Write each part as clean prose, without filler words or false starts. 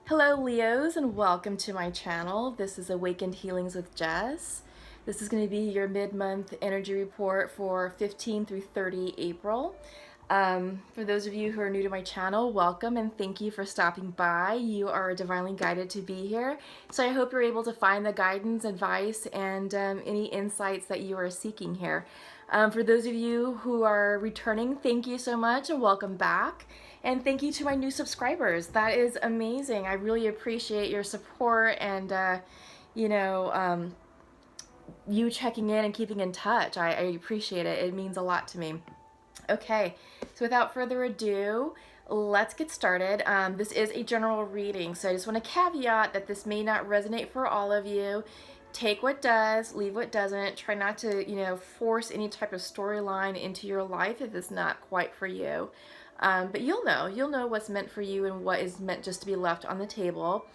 Hello Leos and welcome to my channel. This is Awakened Healings with Jess. This is going to be your mid-month energy report for 15 through 30 April. For those of you who are new to my channel, welcome and thank you for stopping by. You are divinely guided to be here. So I hope you're able to find the guidance, advice, and any insights that you are seeking here. For those of you who are returning, thank you so much and welcome back. And thank you to my new subscribers. That is amazing. I really appreciate your support and, you checking in and keeping in touch. I appreciate it. It means a lot to me. Okay, so without further ado, let's get started. This is a general reading, so I just want to caveat that this may not resonate for all of you. Take what does, leave what doesn't. Try not to, force any type of storyline into your life if it's not quite for you. But you'll know what's meant for you and what is meant just to be left on the table.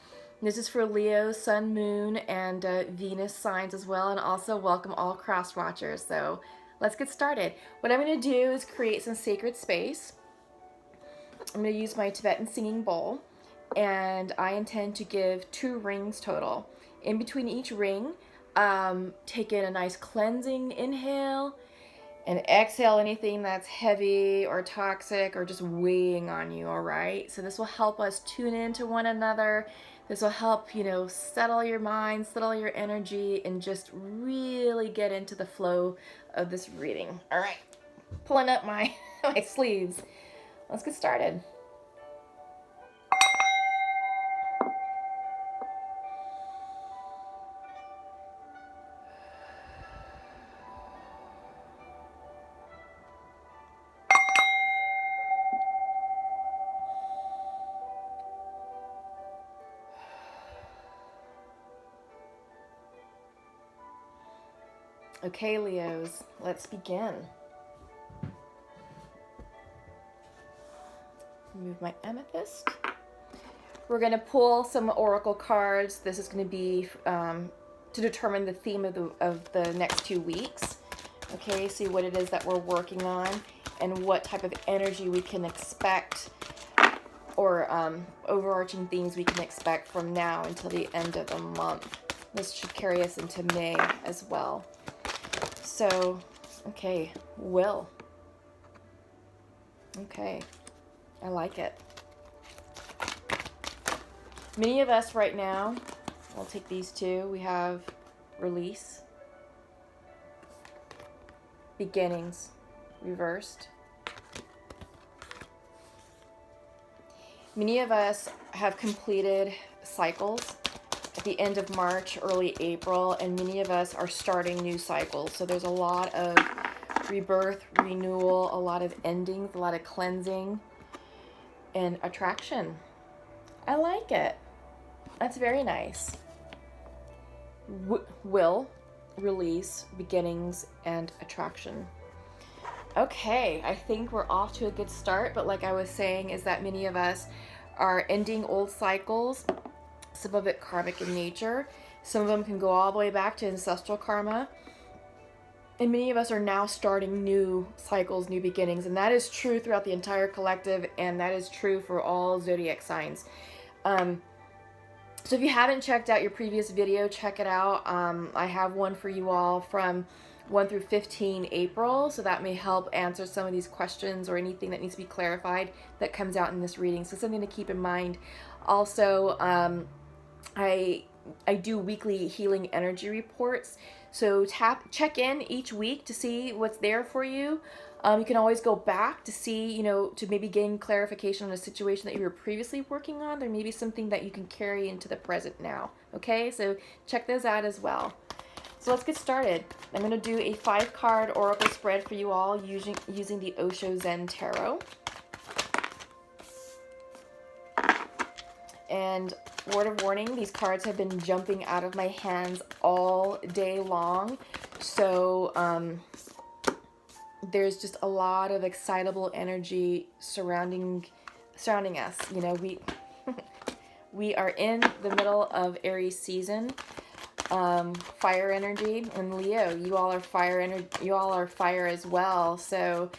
This is for Leo, Sun, Moon, and Venus signs as well, and also welcome all cross watchers. So let's get started. What I'm going to do is create some sacred space. I'm going to use my Tibetan singing bowl, and I intend to give 2 rings total. In between each ring, take in a nice cleansing inhale, and exhale anything that's heavy or toxic or just weighing on you, all right? So this will help us tune into one another. This will help, settle your mind, settle your energy, and just really get into the flow of this reading. All right, pulling up my sleeves. Let's get started. Okay, Leos, let's begin. Move my amethyst. We're going to pull some oracle cards. This is going to be to determine the theme of the next 2 weeks. Okay, see what it is that we're working on and what type of energy we can expect, or overarching themes we can expect from now until the end of the month. This should carry us into May as well. So, okay, will. Okay, I like it. Many of us right now, I'll take these 2. We have release, beginnings, reversed. Many of us have completed cycles at the end of March, early April, and many of us are starting new cycles. So there's a lot of rebirth, renewal, a lot of endings, a lot of cleansing, and attraction. I like it. That's very nice. Will, release, beginnings, and attraction. Okay, I think we're off to a good start, but like I was saying, is that many of us are ending old cycles, some of it karmic in nature. Some of them can go all the way back to ancestral karma. And many of us are now starting new cycles, new beginnings. And that is true throughout the entire collective, and that is true for all zodiac signs. So if you haven't checked out your previous video, check it out. I have one for you all from 1 through 15 April, so that may help answer some of these questions or anything that needs to be clarified that comes out in this reading. So something to keep in mind. Also, I do weekly healing energy reports. So check in each week to see what's there for you. You can always go back to see, to maybe gain clarification on a situation that you were previously working on. There may be something that you can carry into the present now. Okay, so check those out as well. So let's get started. I'm going to do a 5-card oracle spread for you all using the Osho Zen Tarot. And word of warning, these cards have been jumping out of my hands all day long. So there's just a lot of excitable energy surrounding us. We are in the middle of Aries season. Fire energy, and Leo, you all are fire energy. You all are fire as well. So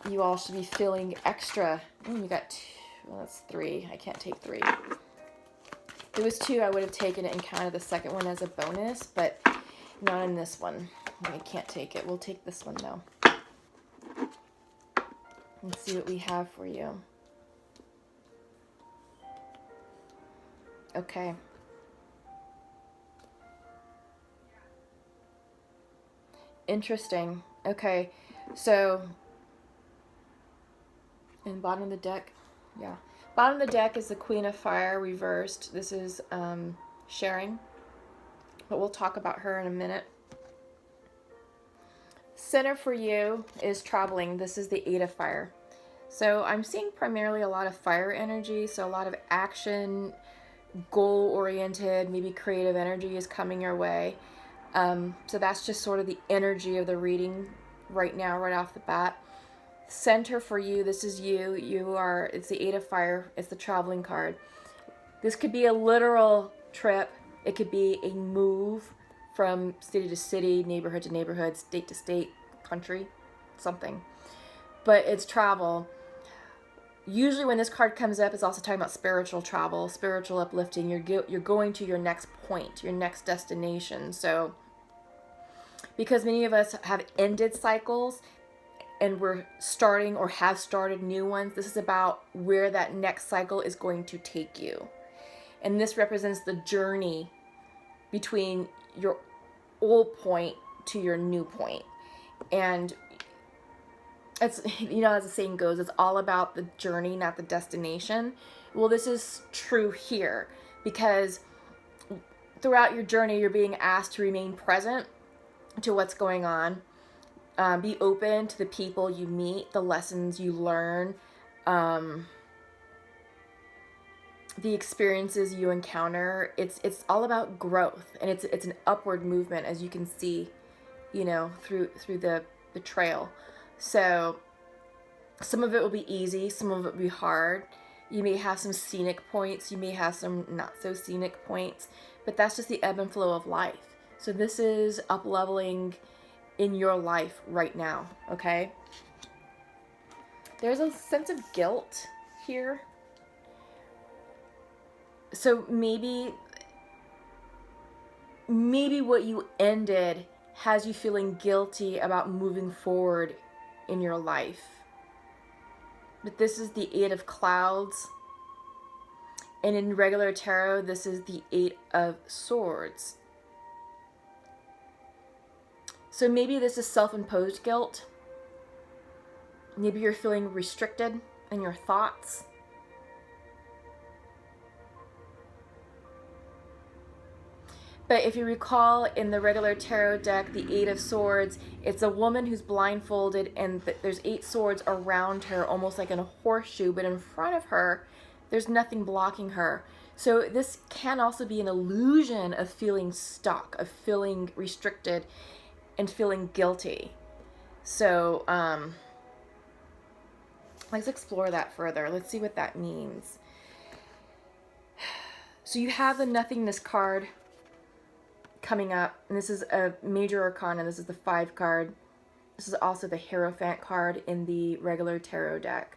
you all should be feeling extra. You got 2, well, that's 3. I can't take 3. If it was 2, I would have taken it and counted the second one as a bonus, but not in this one. I can't take it. We'll take this one though. Let's see what we have for you. Okay. Interesting. Okay. So, in bottom of the deck, yeah. Bottom of the deck is the Queen of Fire reversed. This is sharing, but we'll talk about her in a minute. Center for you is traveling. This is the 8 of Fire. So I'm seeing primarily a lot of fire energy, so a lot of action, goal-oriented, maybe creative energy is coming your way. So that's just sort of the energy of the reading right now, right off the bat. Center for you, this is you. You are, it's the 8 of Fire. It's the traveling card. This could be a literal trip. It could be a move from city to city, neighborhood to neighborhood, state to state, country, something. But it's travel. Usually when this card comes up, it's also talking about spiritual travel, spiritual uplifting. You're going to your next point, your next destination. So because many of us have ended cycles and we're starting or have started new ones, this is about where that next cycle is going to take you. And this represents the journey between your old point to your new point. And it's, you know, as the saying goes, it's all about the journey, not the destination. Well, this is true here because throughout your journey, you're being asked to remain present to what's going on. Be open to the people you meet, the lessons you learn, the experiences you encounter. It's all about growth, and it's an upward movement, as you can see, you know, through the trail. So some of it will be easy, some of it will be hard. You may have some scenic points, you may have some not so scenic points, but that's just the ebb and flow of life. So this is up leveling in your life right now, okay? There's a sense of guilt here. So maybe what you ended has you feeling guilty about moving forward in your life. But this is the 8 of Clouds. And in regular tarot, this is the 8 of Swords. So maybe this is self-imposed guilt. Maybe you're feeling restricted in your thoughts. But if you recall, in the regular tarot deck, the 8 of Swords, it's a woman who's blindfolded and there's 8 swords around her, almost like in a horseshoe, but in front of her, there's nothing blocking her. So this can also be an illusion of feeling stuck, of feeling restricted, and feeling guilty. So let's explore that further. Let's see what that means. So you have the Nothingness card coming up, and this is a major arcana. This is the 5 card. This is also the Hierophant card in the regular tarot deck.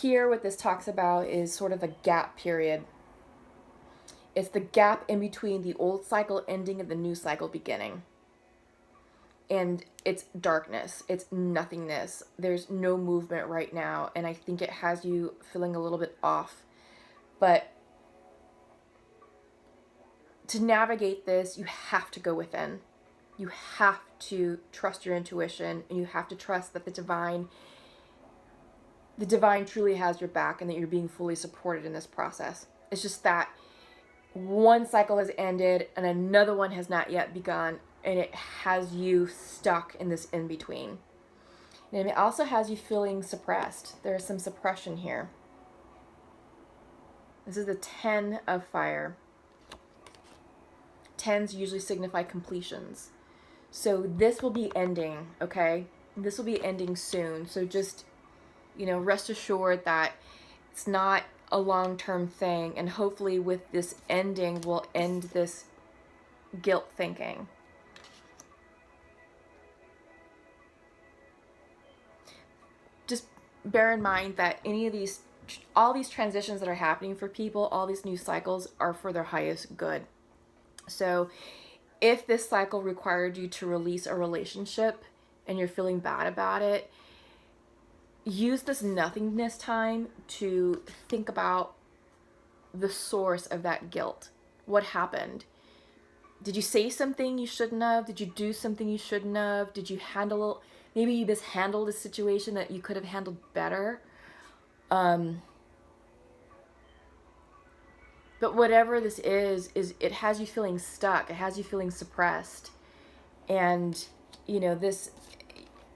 Here, what this talks about is sort of a gap period. It's the gap in between the old cycle ending and the new cycle beginning. And it's darkness. It's nothingness. There's no movement right now, and I think it has you feeling a little bit off. But to navigate this, you have to go within. You have to trust your intuition, and you have to trust that the divine truly has your back and that you're being fully supported in this process. It's just that one cycle has ended and another one has not yet begun, and it has you stuck in this in-between. And it also has you feeling suppressed. There is some suppression here. This is the 10 of Fire. 10s usually signify completions. So this will be ending, okay? This will be ending soon. So just, you know, rest assured that it's not a long-term thing. And hopefully with this ending, we'll end this guilt thinking. Just bear in mind that any of these all these transitions that are happening for people, all these new cycles are for their highest good. So if this cycle required you to release a relationship and you're feeling bad about it, use this nothingness time to think about the source of that guilt. What happened? Did you say something you shouldn't have? Did you do something you shouldn't have? Did you handle, maybe you mishandled a situation that you could have handled better? But whatever this is it has you feeling stuck. It has you feeling suppressed. And, you know, this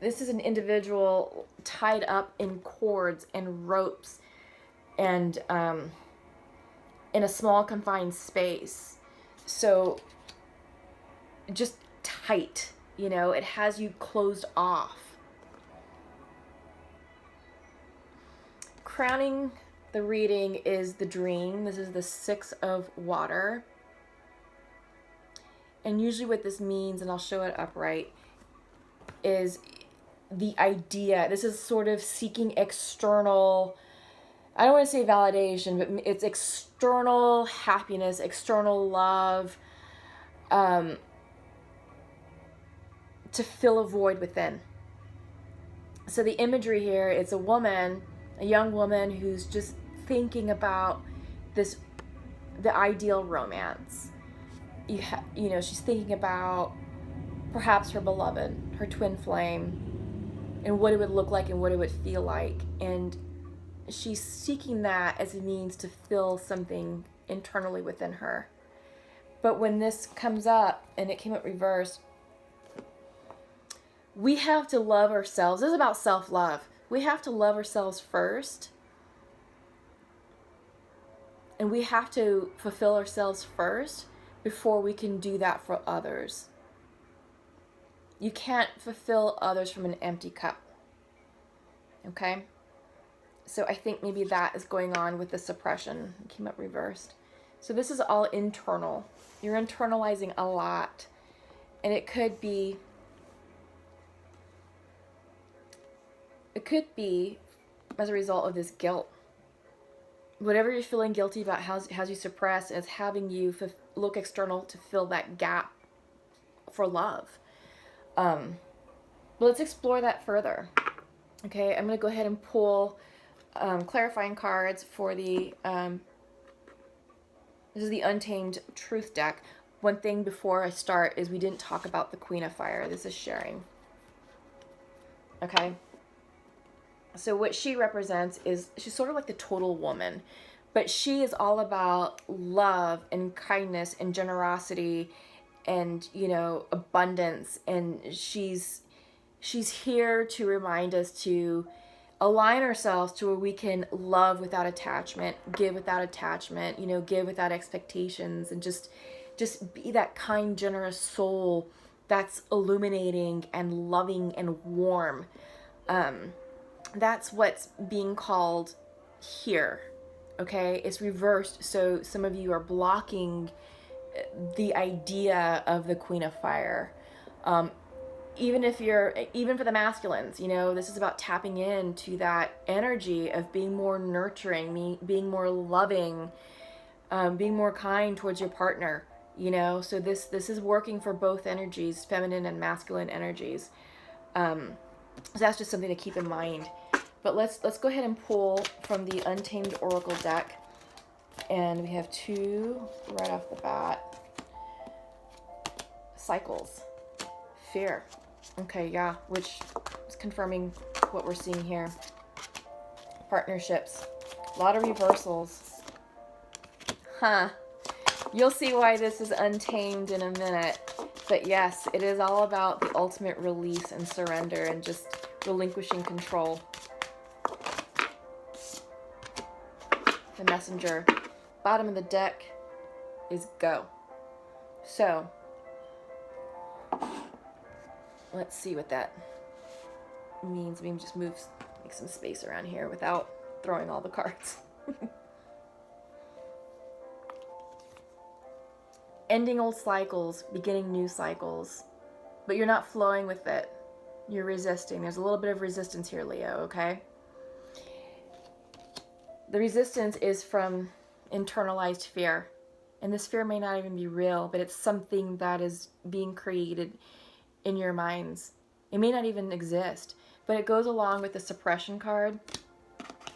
is an individual tied up in cords and ropes and in a small confined space. So just tight, you know, it has you closed off. Crowning the reading is the dream. This is the 6 of water. And usually what this means, and I'll show it upright, is the idea. This is sort of seeking external, I don't want to say validation, but it's external happiness, external love, to fill a void within. So the imagery here, it's a woman, a young woman who's just thinking about the ideal romance. You know, she's thinking about perhaps her beloved, her twin flame, and what it would look like and what it would feel like. And she's seeking that as a means to fill something internally within her. But when this comes up, and it came up reversed, we have to love ourselves. This is about self-love. We have to love ourselves first. And we have to fulfill ourselves first before we can do that for others. You can't fulfill others from an empty cup. Okay? So I think maybe that is going on with the suppression. It came up reversed. So this is all internal. You're internalizing a lot. And it could be as a result of this guilt. Whatever you're feeling guilty about has you suppressed, is having you look external to fill that gap for love. But let's explore that further. Okay, I'm going to go ahead and pull clarifying cards for the, this is the Untamed Truth deck. One thing before I start is we didn't talk about the Queen of Fire. This is sharing. Okay. So what she represents is, she's sort of like the total woman, but she is all about love and kindness and generosity and, you know, abundance. And she's here to remind us to align ourselves to where we can love without attachment, give without attachment, you know, give without expectations, and just be that kind, generous soul that's illuminating and loving and warm. That's what's being called here. Okay, it's reversed. So some of you are blocking the idea of the Queen of Fire. Even for the masculines, you know, this is about tapping into that energy of being more nurturing, being more loving, being more kind towards your partner, you know. So this is working for both energies, feminine and masculine energies. So that's just something to keep in mind. But let's go ahead and pull from the Untamed Oracle deck. And we have 2 right off the bat. Cycles. Fear. Okay, yeah, which is confirming what we're seeing here. Partnerships. A lot of reversals. Huh. You'll see why this is untamed in a minute. But yes, it is all about the ultimate release and surrender and just relinquishing control. The Messenger. Bottom of the deck is go. So, let's see what that means. We can just make some space around here without throwing all the cards. Ending old cycles, beginning new cycles. But you're not flowing with it. You're resisting. There's a little bit of resistance here, Leo, okay? The resistance is from internalized fear. And this fear may not even be real, but it's something that is being created in your minds. It may not even exist, but it goes along with the suppression card.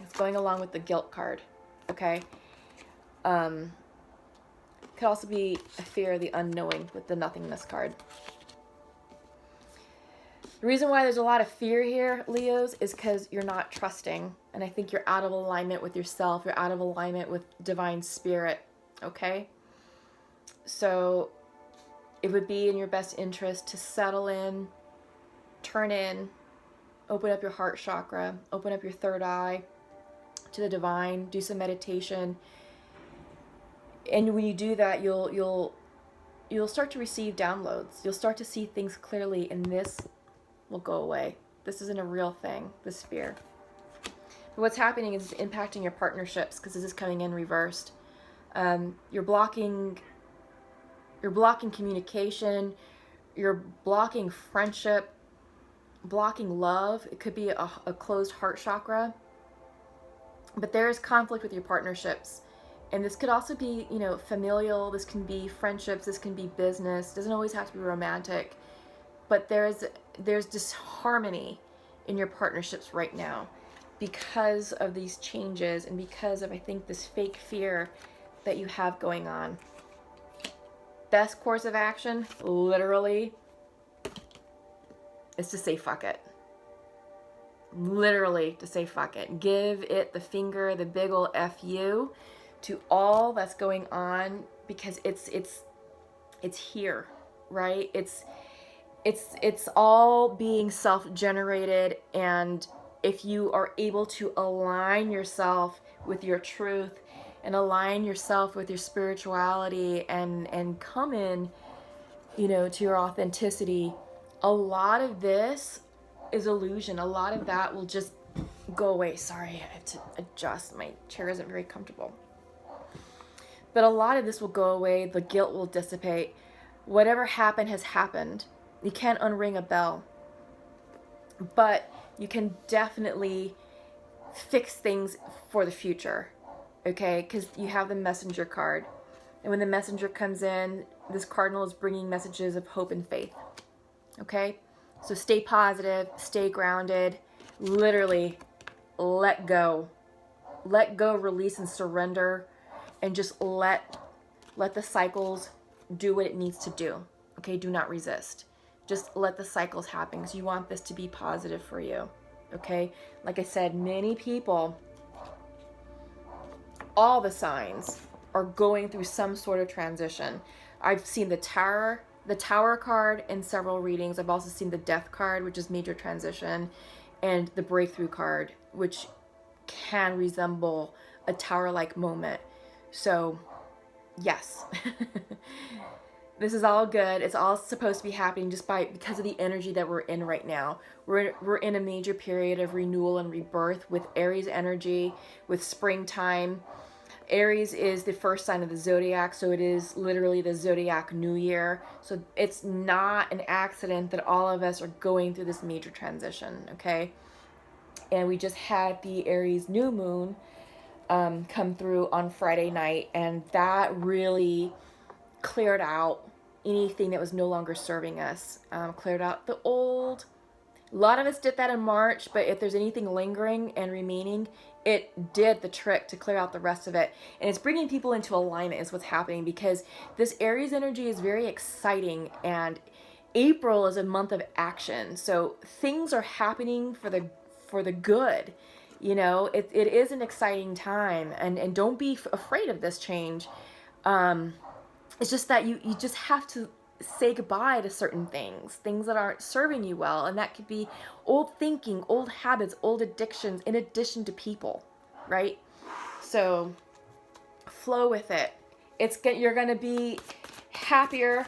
It's going along with the guilt card, okay? Could also be a fear of the unknowing with the nothingness card. The reason why there's a lot of fear here, Leos, is because you're not trusting. And I think you're out of alignment with yourself. You're out of alignment with divine spirit, okay? So it would be in your best interest to settle in, turn in, open up your heart chakra, open up your third eye to the divine, do some meditation. And when you do that, you'll start to receive downloads. You'll start to see things clearly, and this will go away. This isn't a real thing, this fear. But what's happening is it's impacting your partnerships because this is coming in reversed. You're blocking communication, you're blocking friendship, blocking love. It could be a closed heart chakra. But there is conflict with your partnerships. And this could also be, you know, familial, this can be friendships, this can be business. It doesn't always have to be romantic. But there's disharmony in your partnerships right now because of these changes and because of, I think, this fake fear that you have going on. Best course of action, literally, is to say fuck it. Literally to say fuck it. Give it the finger, the big ol' F you to all that's going on, because it's here, right? It's all being self-generated, and if you are able to align yourself with your truth and align yourself with your spirituality and come in, you know, to your authenticity, a lot of this is illusion. A lot of that will just go away. Sorry, I have to adjust. My chair isn't very comfortable. But a lot of this will go away. The guilt will dissipate. Whatever happened has happened. You can't unring a bell. But you can definitely fix things for the future. Okay? Because you have the messenger card. And when the messenger comes in, this cardinal is bringing messages of hope and faith. Okay? So stay positive, stay grounded, literally let go. Let go, release, and surrender, and just let the cycles do what it needs to do. Okay, do not resist. Just let the cycles happen because you want this to be positive for you. Okay, like I said, many people, all the signs are going through some sort of transition. I've seen the Tower card in several readings. I've also seen the Death card, which is major transition, and the Breakthrough card, which can resemble a tower-like moment. So, yes. This is all good. It's all supposed to be happening just because of the energy that we're in right now. We're in a major period of renewal and rebirth with Aries energy, with springtime. Aries is the first sign of the zodiac, so it is literally the zodiac new year. So it's not an accident that all of us are going through this major transition, okay? And we just had the Aries new moon come through on Friday night, and that really cleared out anything that was no longer serving us. Cleared out the old. A lot of us did that in March, but if there's anything lingering and remaining, it did the trick to clear out the rest of it. And it's bringing people into alignment is what's happening, because this Aries energy is very exciting, and April is a month of action. So things are happening for the good. You know, it is an exciting time, and don't be afraid of this change. It's just that you just have to say goodbye to certain things that aren't serving you well, and that could be old thinking, old habits, old addictions, in addition to people, right? So flow with it. You're gonna be happier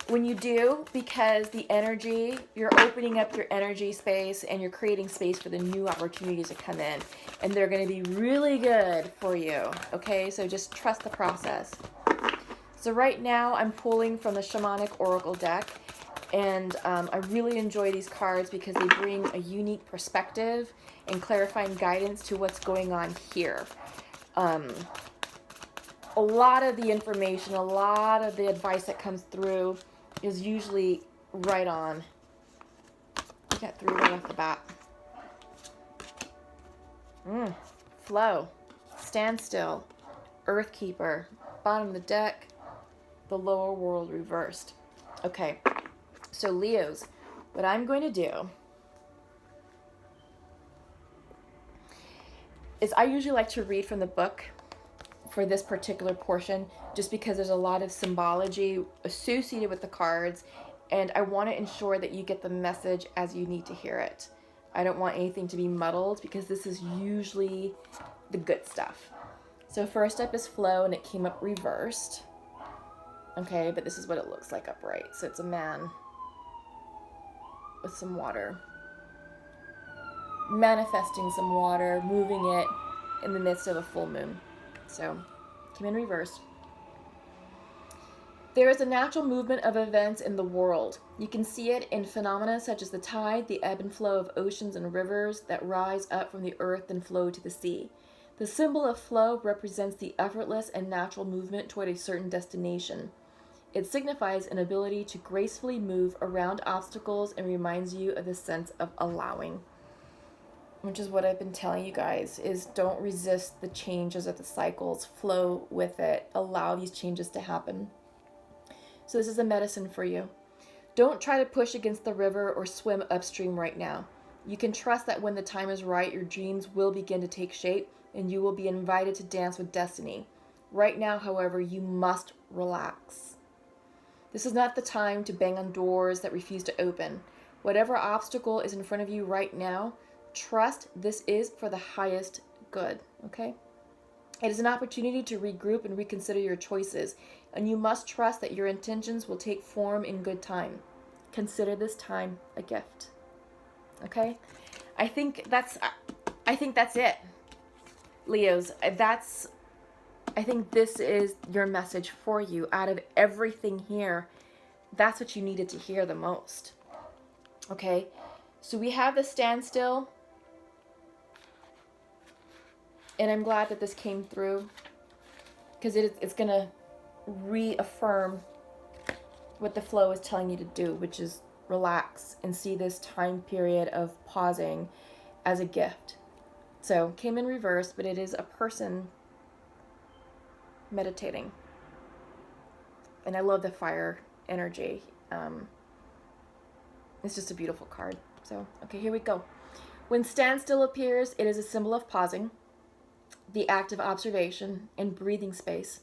when you do, because the energy, you're opening up your energy space and you're creating space for the new opportunities to come in, and they're going to be really good for you. Okay, so just trust the process. So right now I'm pulling from the Shamanic Oracle deck, and I really enjoy these cards because they bring a unique perspective and clarifying guidance to what's going on here. A lot of the information, a lot of the advice that comes through is usually right on. I got 3 right off the bat. Flow, standstill, Earthkeeper, bottom of the deck, the lower world reversed. Okay, so Leos, what I'm going to do is I usually like to read from the book for this particular portion, just because there's a lot of symbology associated with the cards, and I want to ensure that you get the message as you need to hear it. I don't want anything to be muddled, because this is usually the good stuff. So first up is flow, and it came up reversed. Okay, but this is what it looks like upright. So it's a man with some water, manifesting some water, moving it in the midst of a full moon. So came in reversed. There is a natural movement of events in the world. You can see it in phenomena such as the tide, the ebb and flow of oceans and rivers that rise up from the earth and flow to the sea. The symbol of flow represents the effortless and natural movement toward a certain destination. It signifies an ability to gracefully move around obstacles and reminds you of the sense of allowing. Which is what I've been telling you guys, is don't resist the changes of the cycles. Flow with it. Allow these changes to happen. So this is a medicine for you. Don't try to push against the river or swim upstream right now. You can trust that when the time is right, your dreams will begin to take shape and you will be invited to dance with destiny. Right now, however, you must relax. This is not the time to bang on doors that refuse to open. Whatever obstacle is in front of you right now, trust this is for the highest good, okay? It is an opportunity to regroup and reconsider your choices, and you must trust that your intentions will take form in good time. Consider this time a gift. Okay? I think that's it. Leos, I think this is your message for you. Out of everything here, that's what you needed to hear the most. Okay? So we have the standstill. And I'm glad that this came through, because it's going to reaffirm what the flow is telling you to do, which is relax and see this time period of pausing as a gift. So came in reverse, but it is a person meditating. And I love the fire energy. It's just a beautiful card. So, okay, here we go. When standstill appears, it is a symbol of pausing, the act of observation, and breathing space.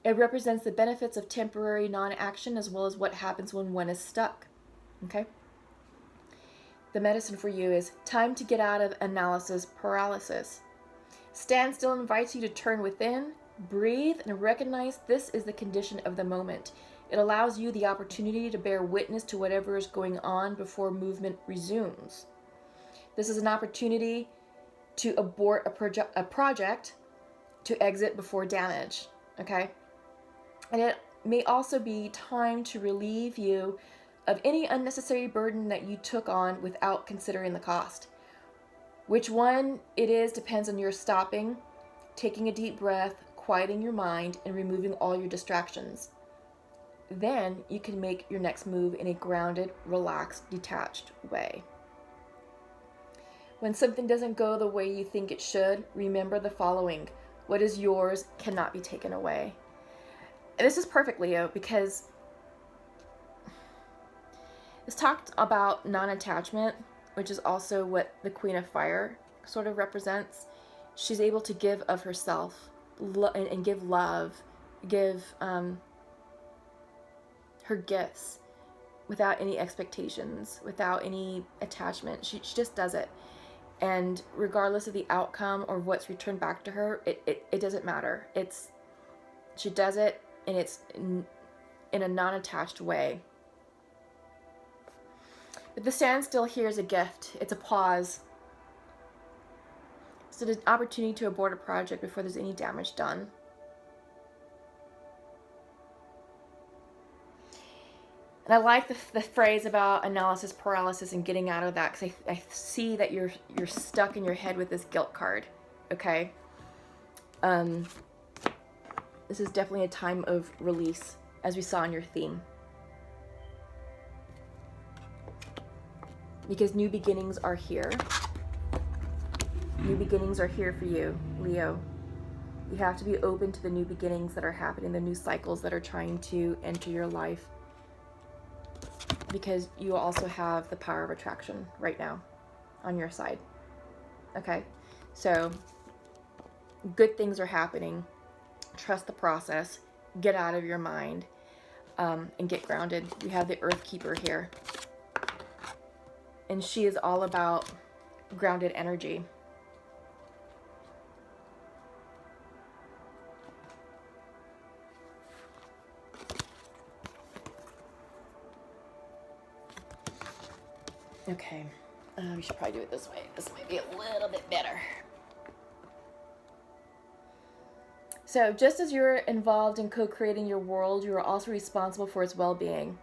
It represents the benefits of temporary non-action as well as what happens when one is stuck. Okay? The medicine for you is time to get out of analysis paralysis. Standstill invites you to turn within, breathe, and recognize this is the condition of the moment. It allows you the opportunity to bear witness to whatever is going on before movement resumes. This is an opportunity to abort a project, to exit before damage, okay? And it may also be time to relieve you of any unnecessary burden that you took on without considering the cost. Which one it is depends on your stopping, taking a deep breath, quieting your mind, and removing all your distractions. Then you can make your next move in a grounded, relaxed, detached way. When something doesn't go the way you think it should, remember the following. What is yours cannot be taken away. And this is perfect, Leo, because it's talked about non-attachment, which is also what the Queen of Fire sort of represents. She's able to give of herself and give love, give her gifts without any expectations, without any attachment. She just does it. And regardless of the outcome or what's returned back to her, it doesn't matter. She does it, and it's in a non-attached way. But the standstill here is a gift. It's a pause. It's an opportunity to abort a project before there's any damage done. And I like the phrase about analysis paralysis and getting out of that, because I see that you're stuck in your head with this guilt card, okay? This is definitely a time of release, as we saw in your theme. Because new beginnings are here. New beginnings are here for you, Leo. You have to be open to the new beginnings that are happening, the new cycles that are trying to enter your life. Because you also have the power of attraction right now on your side. Okay? So, good things are happening. Trust the process. Get out of your mind. And get grounded. We have the Earth Keeper here. And she is all about grounded energy. Okay, we should probably do it this way. This might be a little bit better. So, just as you're involved in co-creating your world, you are also responsible for its well-being.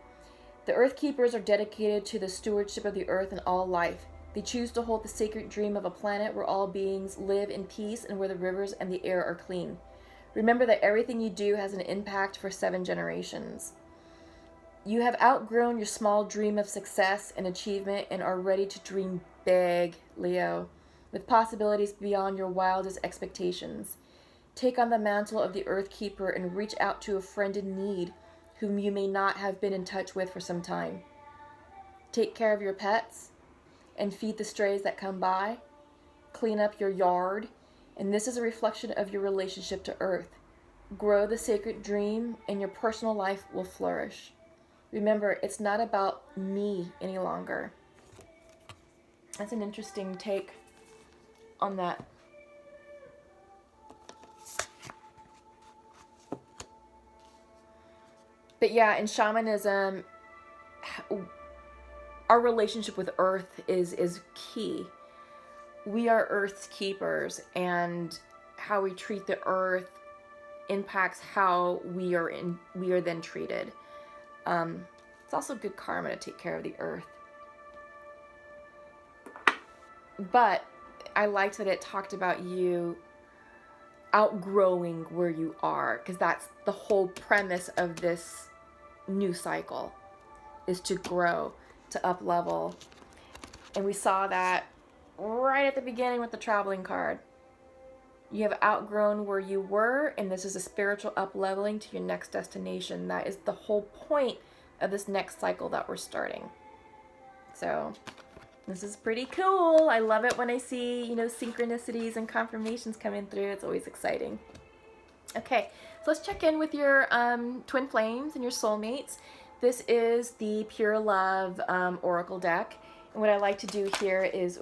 The Earth Keepers are dedicated to the stewardship of the earth and all life. They choose to hold the sacred dream of a planet where all beings live in peace and where the rivers and the air are clean. Remember that everything you do has an impact for 7 generations. You have outgrown your small dream of success and achievement and are ready to dream big, Leo, with possibilities beyond your wildest expectations. Take on the mantle of the Earth Keeper and reach out to a friend in need whom you may not have been in touch with for some time. Take care of your pets and feed the strays that come by. Clean up your yard, and this is a reflection of your relationship to Earth. Grow the sacred dream and your personal life will flourish. Remember, it's not about me any longer. That's an interesting take on that. But yeah, in shamanism, our relationship with Earth is key. We are Earth's keepers, and how we treat the Earth impacts how we are then treated. It's also good karma to take care of the Earth. But I liked that it talked about you outgrowing where you are, because that's the whole premise of this new cycle, is to grow, to up level. And we saw that right at the beginning with the traveling card. You have outgrown where you were, and this is a spiritual up leveling to your next destination. That is the whole point of this next cycle that we're starting. So this is pretty cool. I love it when I see, synchronicities and confirmations coming through. It's always exciting. Okay, so let's check in with your twin flames and your soulmates. This is the Pure Love Oracle deck. And what I like to do here is,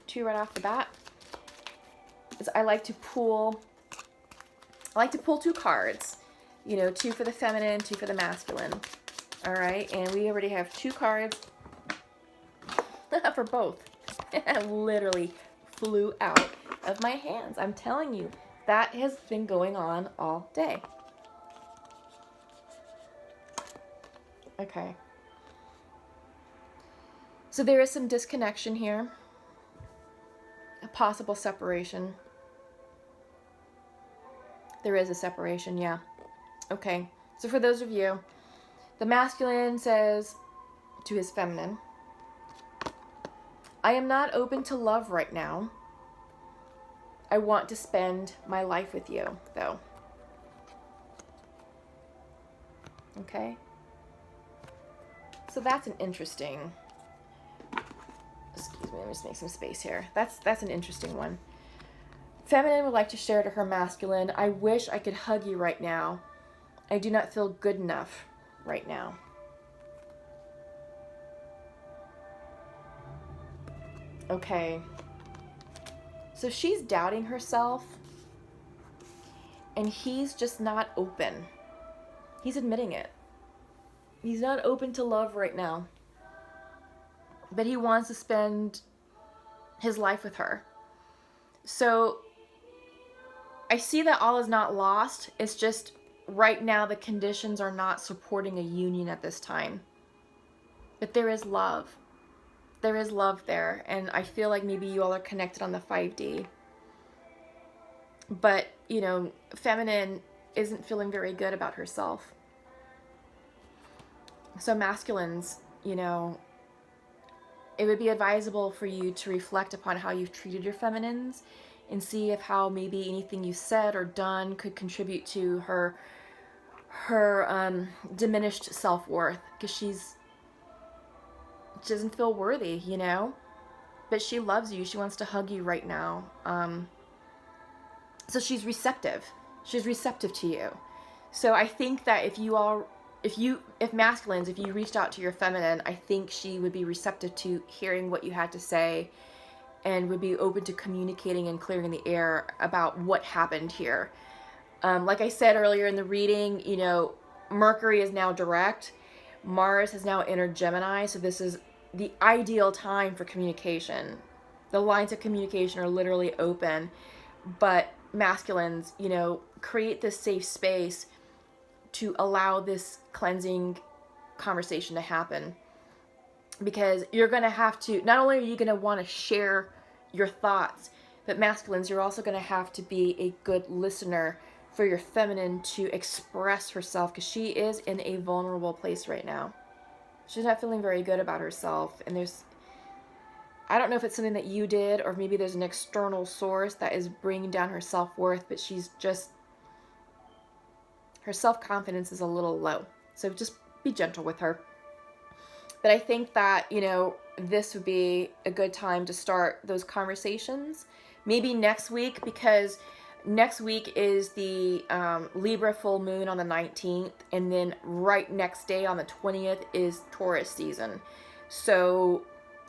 2 right off the bat, is I like to pull 2 cards. 2 for the feminine, 2 for the masculine. All right, and we already have 2 cards for both. It literally flew out of my hands. I'm telling you, that has been going on all day. Okay. So there is some disconnection here. A possible separation. There is a separation, yeah. Okay. So for those of you, the masculine says to his feminine, I am not open to love right now. I want to spend my life with you, though. Okay? So that's an interesting... Excuse me, let me just make some space here. That's an interesting one. Feminine would like to share to her masculine, I wish I could hug you right now. I do not feel good enough right now. Okay. So she's doubting herself, and he's just not open. He's admitting it. He's not open to love right now. But he wants to spend his life with her. So I see that all is not lost. It's just right now the conditions are not supporting a union at this time. But there is love. There is love there. And I feel like maybe you all are connected on the 5D. But you know, feminine isn't feeling very good about herself. So masculines, you know, it would be advisable for you to reflect upon how you've treated your feminines and see if how maybe anything you said or done could contribute to her diminished self-worth, because she doesn't feel worthy, you know, but she loves you. She wants to hug you right now. So she's receptive. She's receptive to you. So I think that if masculines, if you reached out to your feminine, I think she would be receptive to hearing what you had to say and would be open to communicating and clearing the air about what happened here. Like I said earlier in the reading, you know, Mercury is now direct. Mars has now entered Gemini, so this is the ideal time for communication. The lines of communication are literally open, but masculines, you know, create this safe space to allow this cleansing conversation to happen. Because you're going to have to, not only are you going to want to share your thoughts, but masculines, you're also going to have to be a good listener for your feminine to express herself, because she is in a vulnerable place right now. She's not feeling very good about herself, and I don't know if it's something that you did, or maybe there's an external source that is bringing down her self-worth, but her self-confidence is a little low. So just be gentle with her. But I think that, you know, this would be a good time to start those conversations. Maybe next week, because next week is the Libra Full Moon on the 19th, and then right next day on the 20th is Taurus season. So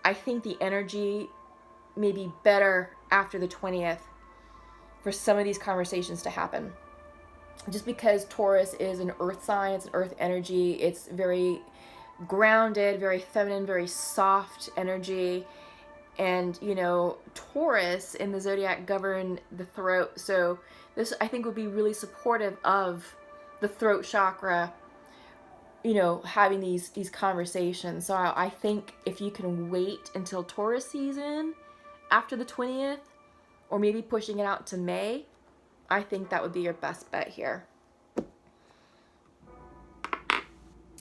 I think the energy may be better after the 20th for some of these conversations to happen. Just because Taurus is an earth sign, it's an earth energy, it's very grounded, very feminine, very soft energy. And, you know, Taurus in the zodiac govern the throat. So this, I think, would be really supportive of the throat chakra, you know, having these conversations. So I think if you can wait until Taurus season after the 20th, or maybe pushing it out to May, I think that would be your best bet here.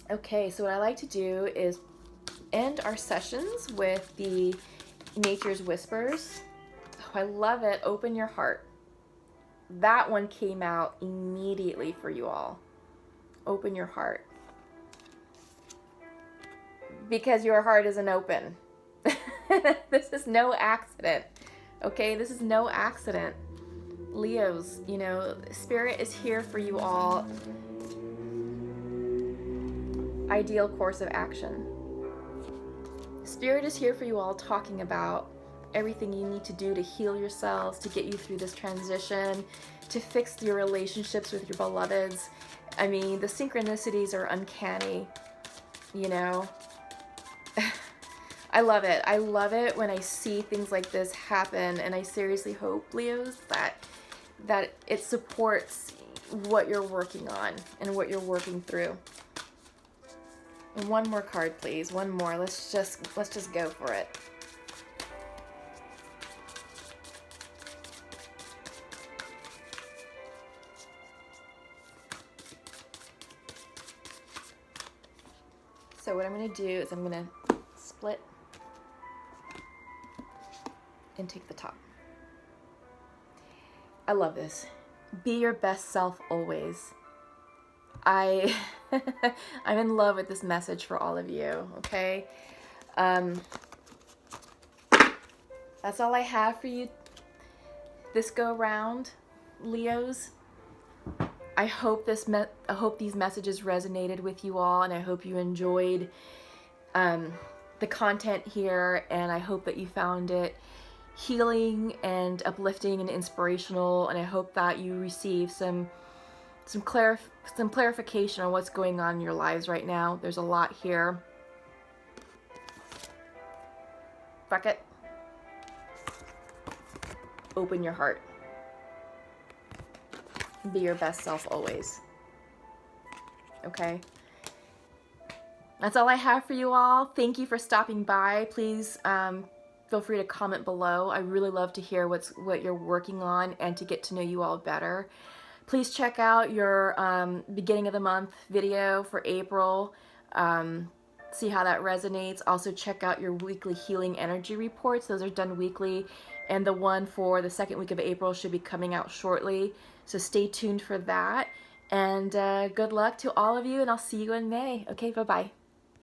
Okay, so what I like to do is end our sessions with the Nature's Whispers. Oh, I love it. Open your heart. That one came out immediately for you all. Open your heart. Because your heart isn't open. This is no accident. Okay, this is no accident. Leos, you know, Spirit is here for you all. Ideal course of action. Spirit is here for you all, talking about everything you need to do to heal yourselves, to get you through this transition, to fix your relationships with your beloveds. I mean, the synchronicities are uncanny, you know. I love it. I love it when I see things like this happen, and I seriously hope, Leos, that it supports what you're working on and what you're working through. And one more card, please. One more. Let's just go for it. So what I'm going to do is I'm going to split and take the top. I love this. Be your best self always. I'm in love with this message for all of you, okay? That's all I have for you this go round, Leos. I hope these messages resonated with you all, and I hope you enjoyed the content here, and I hope that you found it healing and uplifting and inspirational, and I hope that you receive some clarification on what's going on in your lives right now. There's a lot here. Bucket. Open your heart. Be your best self always. Okay? That's all I have for you all. Thank you for stopping by. Please feel free to comment below. I really love to hear what you're working on and to get to know you all better. Please check out your beginning of the month video for April. See how that resonates. Also check out your weekly healing energy reports. Those are done weekly, and the one for the second week of April should be coming out shortly. So stay tuned for that. And good luck to all of you, and I'll see you in May. Okay, bye-bye.